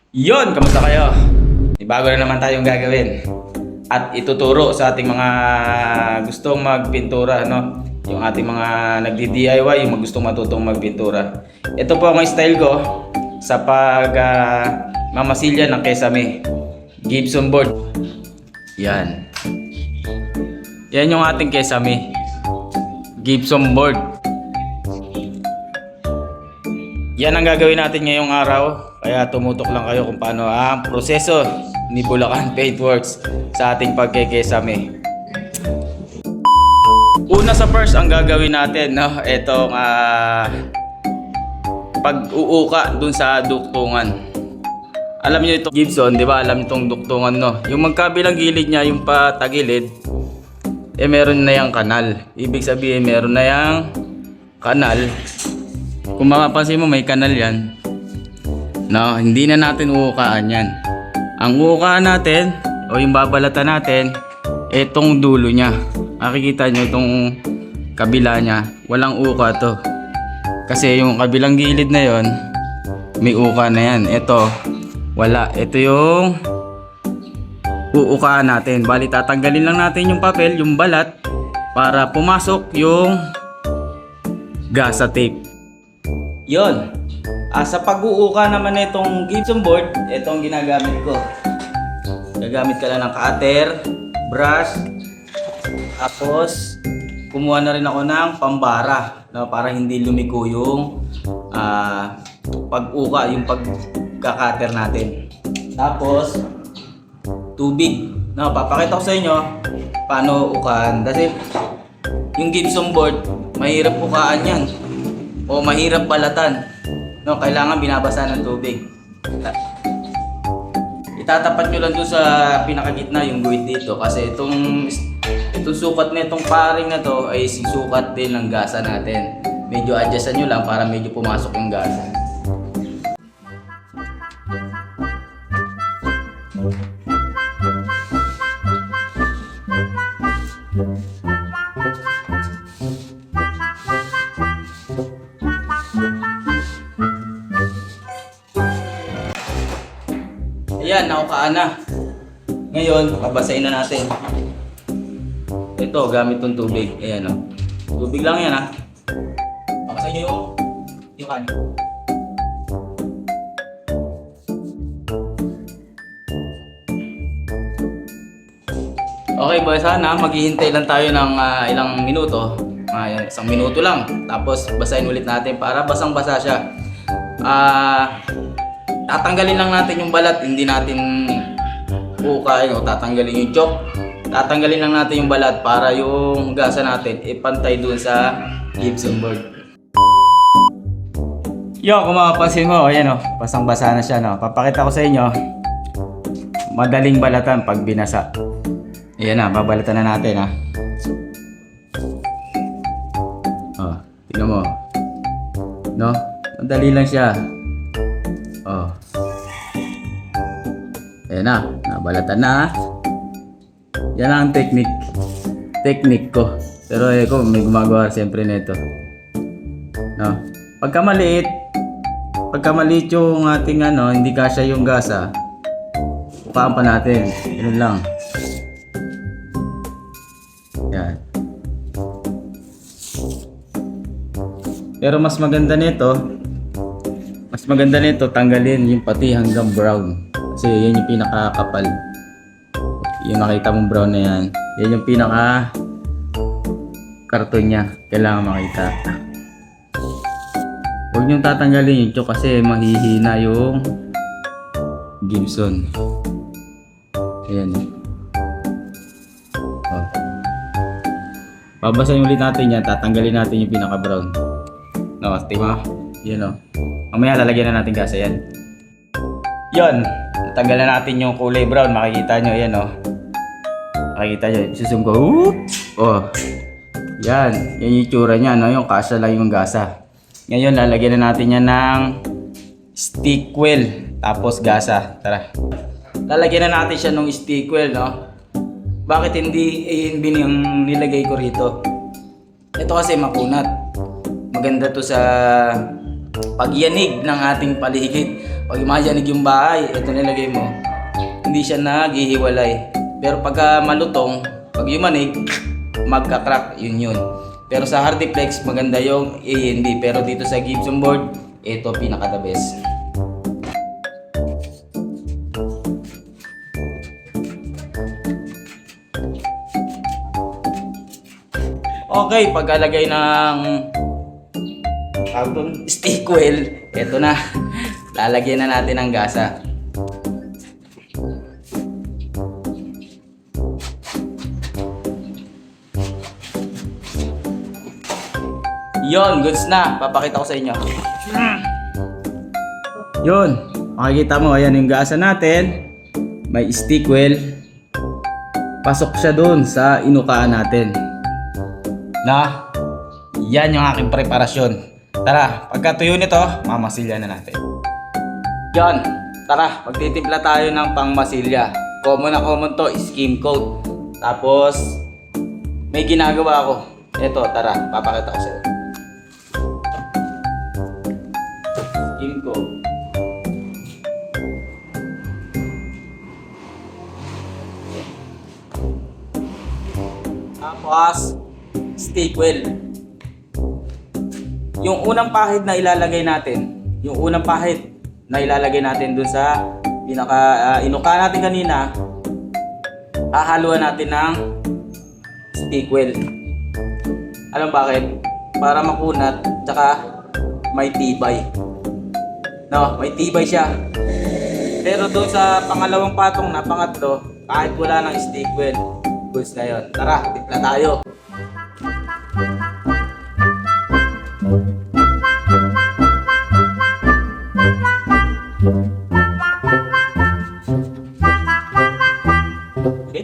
Yon, kamusta kayo? May bago na naman tayong gagawin. At ituturo sa ating mga gustong magpintura, no? Yung ating mga nagdi-DIY, yung gustong matutong magpintura. Ito po ang style ko sa mamasilya ng kesame. Gibson board. Yan. Yan yung ating kesame. Gibson board. Yan ang gagawin natin ngayong araw. Kaya tumutok lang kayo kung paano ang proseso ni Bulacan Paintworks sa ating pagkekesame. Una sa first ang gagawin natin, no, itong pag-uuka dun sa duktungan. Alam niyo itong Gibson, di ba? Alam itong duktungan, no? Yung magkabilang gilid niya, yung patagilid, meron na yung kanal. Ibig sabihin, meron na yung kanal. Kung mapapansin mo, may kanal yan. No, hindi na natin uukaan yan. Ang uukaan natin, o yung babalatan natin, itong dulo niya. Makikita nyo itong kabila niya, walang uka to. Kasi yung kabilang gilid na yon, may uka na yan. Ito, wala. Ito yung uukaan natin. Bali, tatanggalin lang natin yung papel, yung balat, para pumasok yung gasa tape. Yon. Sa pag-uuka naman na itong Gibson board, itong ginagamit ko. Gagamit ka lang ng cutter, brush, tapos kumuha na rin ako ng pambara, no, para hindi lumiko yung pag-uka, yung pagka-cutter natin. Tapos tubig. No, papakita ko sa inyo paano ukaan. Kasi yung Gibson board, mahirap ukaan yan o mahirap balatan. No, kailangan binabasa ng tubig. Itatapat nyo lang doon sa pinakagitna yung guhit dito kasi itong sukat na itong paring na to ay sukat din ng gasa natin. Medyo adjustan nyo lang para medyo pumasok yung gasa. Ayan, naukaan na. Ngayon, babasahin na natin. Ito, gamit tong tubig. Ayan, o. Tubig lang yan, ha. Babasahin nyo yung kanin. Okay, boy, sana maghihintay lang tayo ng ilang minuto. Isang minuto lang. Tapos, basahin ulit natin para basang-basa siya. Tatanggalin lang natin yung balat, hindi natin ukain o tatanggalin yung chok. Tatanggalin lang natin yung balat para yung gasa natin ipantay dun sa Gibson board. Yo, kung mapapansin mo, ayan o, basang-basa na siya, no. Papakita ko sa inyo, madaling balatan pag binasa. Ayan na, babalatan na natin, ha. Oh, tingnan mo. No? Madali lang siya. Oh. Ayan na, nabalatan na. Yan ang technique ko. Pero ko may gumagawa siyempre nito. No? Pagka maliit yung ating hindi kasya yung gasa, ukaan pa natin. Ganun lang. Yan. Pero mas maganda nito tanggalin yung pati hanggang brown. Kasi yan yung pinakakapal. Yung nakita mong brown na yan, yan yung pinaka karton niya. Kailangan makita. Huwag niyong tatanggalin yung chok kasi mahihina yung Gibson. Ayan. Oh. Babasahin ulit natin yan. Tatanggalin natin yung pinaka brown. No, tima. Yan o. Mamaya lalagyan na natin gasa yan. Yan. Natanggal na natin yung kulay brown. Makikita nyo. Yan o. Makikita nyo. Isusum ko. Oh. Yan. Yan yung itsura nya. No? Yung kasya lang yung gasa. Ngayon lalagyan na natin yan ng stick wheel. Tapos gasa. Tara. Lalagyan na natin siya ng stick wheel. No? Bakit hindi ANB yung nilagay ko rito? Ito kasi makunat. Maganda to sa pagyanig ng ating paligid. Pag mayanig yung bahay, ito nilagay mo, hindi siya naghihiwalay. Pero pagka malutong, pag yumanig, magka-crack, yun. Pero sa Hardiplex, maganda yung A&D. Pero dito sa Gibson board, ito pinaka the best. Okay, pagkalagay ng stick well, ito na. Lalagyan na natin ng gasa. Yon, goods na. Papakita ko sa inyo. Yon, makikita mo, ayan yung gasa natin. May stick well. Pasok siya doon sa inukaan natin. Na, yan yung aking preparasyon. Tara, pagkatuyo nito, mamasilya na natin. Yan, tara, magtitimpla tayo ng pangmasilya. Common na common to, skim coat. Tapos, may ginagawa ako. Ito, tara, papakita ko sa iyo. Skim coat. Tapos, stick well. Yung unang pahid na ilalagay natin, dun sa inuka natin kanina, hahaluan natin ng stick well. Alam bakit? Para makunat, tsaka may tibay. No, may tibay siya. Pero doon sa pangalawang patong na pangatlo, kahit wala ng stick well, goods na yun. Tara, timpla tayo. Okay.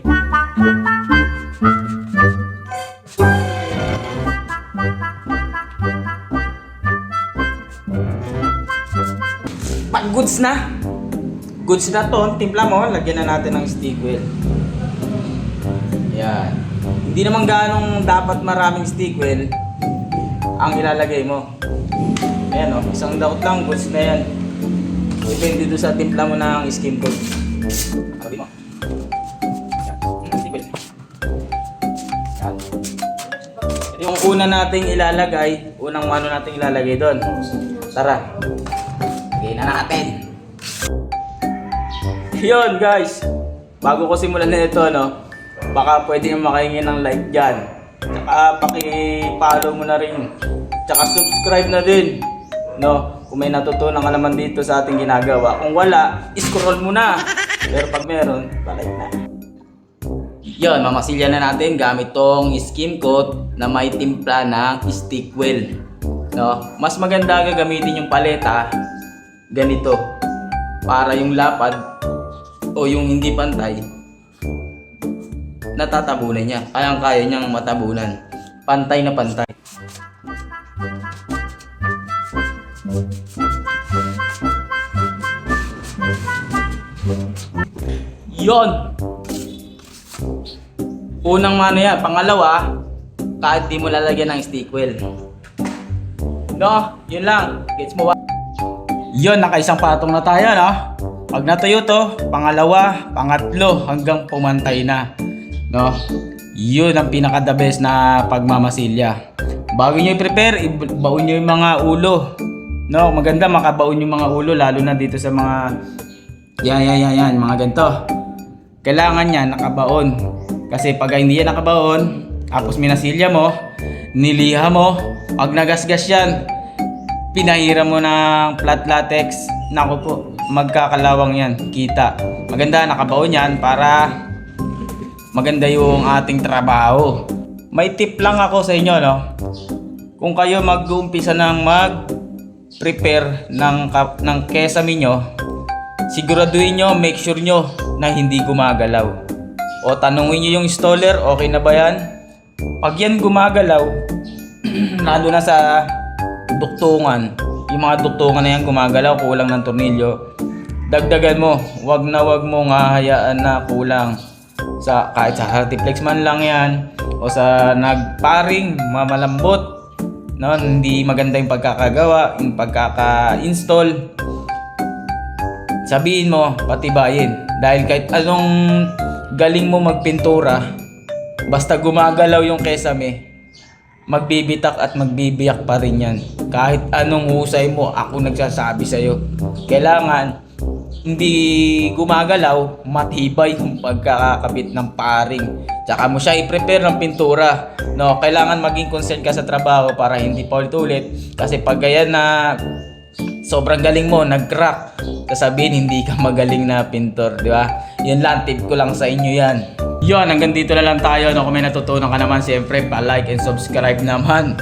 Pag goods na to, timpla mo, lagyan na natin ng stick well. Yan. Hindi naman ganong dapat maraming stick well ang ilalagay mo. Ayan o, isang daot lang, goods na yan. Depende doon sa timpla mo ng skim coat. Sabi mo. Yan. Stick well. Yan. Ito yung una nating ilalagay, unang mano nating ilalagay doon. Tara. Lagay na natin. Yun guys. Bago ko simulan na ito, no, baka pwede nyo makahingi ng like dyan. Tsaka paki-follow mo na rin. Tsaka subscribe na din. No, kung may natutunan ka naman dito sa ating ginagawa. Kung wala, scroll mo na. Pero pag meron, palike na. Yun, mamasilya na natin gamit tong skim coat na may timpla ng stick well. No, mas maganda gagamitin yung paleta ganito para yung lapad o yung hindi pantay natatabunan niya. Kayang-kaya niyang matabunan. Pantay na pantay. Yon. Unang mano yan. Pangalawa, kahit di mo lalagyan ng stick well. No, yun lang. Gets mo ba? Yon, nakaisang patong na tayo, no? Pag natuyo to, pangalawa, pangatlo, hanggang pumantay na. No? Yun ang pinaka the best na pagmamasilya. Bago nyo i-prepare, ibaon nyo yung mga ulo. No, maganda makabaon yung mga ulo, lalo na dito sa mga yan, mga ganito. Kailangan yan nakabaon. Kasi pag hindi yan nakabaon, tapos minasilya mo, niliha mo, pag nagasgas yan, pinahira mo ng flat latex, naku po, magkakalawang yan, kita. Maganda nakabaon yan para maganda yung ating trabaho. May tip lang ako sa inyo, no? Kung kayo mag-uumpisa ng mag-prepare ng kesame nyo, siguraduhin nyo, make sure nyo na hindi gumagalaw. O tanungin nyo yung installer, okay na ba yan? Pag yan gumagalaw, lalo na sa duktungan, yung mga duktungan na yan gumagalaw, kulang ng tornilyo, dagdagan mo. Wag mong hahayaan na kulang. Kahit sa Hardiplex man lang yan o sa nagparing mamalambot, no, hindi maganda yung pagkakagawa, yung pagkaka-install, sabihin mo, patibayin. Dahil kahit anong galing mo magpintura, basta gumagalaw yung kesame, magbibitak at magbibiyak pa rin yan. Kahit anong husay mo, ako nagsasabi sa'yo. Kailangan hindi gumagalaw, matibay yung pagkakakabit ng paring. Tsaka mo siya i-prepare ng pintura. No, kailangan maging concerned ka sa trabaho para hindi pa ulit-ulit. Kasi pag ganyan na sobrang galing mo, nag-crack, sasabihin hindi ka magaling na pintor, di ba? Yun lang, tip ko lang sa inyo yan. Yun, hanggang dito na lang tayo. No, kung may natutunan ka naman, siyempre, pa-like and subscribe naman.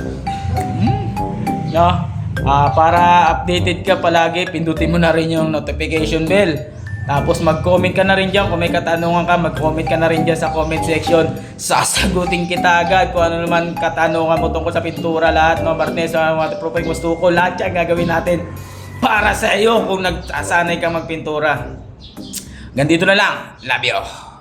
No? Para updated ka palagi, pindutin mo na rin yung notification bell. Tapos mag-comment ka na rin dyan. Kung may katanungan ka, mag-comment ka na rin dyan sa comment section. Sasagutin kita agad kung ano naman katanungan mo tungkol sa pintura, lahat, no, barnes, waterproofing, gusto ko, lahat yan gagawin natin para sa iyo kung nagsasanay ka magpintura. Ganito na lang. Love you.